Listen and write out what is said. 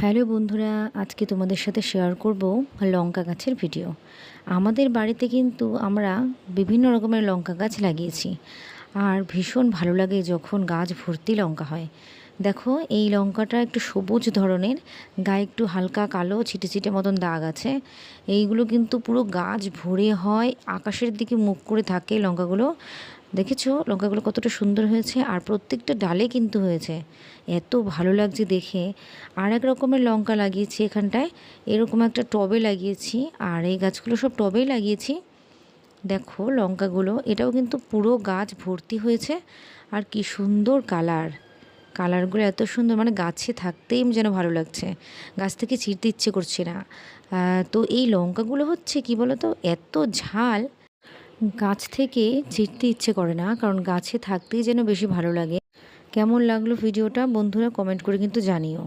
Hello বন্ধুরা, আজকে তোমাদের সাথে শেয়ার করব লঙ্কা গাছের ভিডিও। আমাদের বাড়িতে কিন্তু আমরা বিভিন্ন রকমের লঙ্কা গাছ লাগিয়েছি, আর ভীষণ ভালো লাগে যখন গাছ ভর্তি লঙ্কা হয়। দেখো, এই লঙ্কাটা একটু সবুজ ধরনের, গায়ে একটু হালকা কালো ছিটে ছিটে মতন দাগ আছে। এইগুলো কিন্তু পুরো গাছ ভরে হয়, আকাশের দিকে মুখ করে থাকে লঙ্কাগুলো। দেখেছো লঙ্কাগুলো কতটা সুন্দর হয়েছে, আর প্রত্যেকটা ডালে কিন্তু হয়েছে। এত ভালো লাগছে দেখে। আর এক রকমের লঙ্কা লাগিয়েছি এখানটায়, এরকম একটা টবে লাগিয়েছি, আর এই গাছগুলো সব টবেই লাগিয়েছি। দেখো লঙ্কাগুলো, এটাও কিন্তু পুরো গাছ ভর্তি হয়েছে। আর কি সুন্দর কালারগুলো এত সুন্দর, মানে গাছে থাকতেই যেন ভালো লাগছে, গাছ থেকে ছিঁড়তে ইচ্ছে করছে না। তো এই লঙ্কাগুলো হচ্ছে কি বলো তো, এত ঝাল, গাছ থেকে ছিঁড়তে ইচ্ছে করে না, কারণ গাছে থাকতেই যেন বেশি ভালো লাগে। কেমন লাগলো ভিডিওটা বন্ধুরা, কমেন্ট করে কিন্তু জানিও।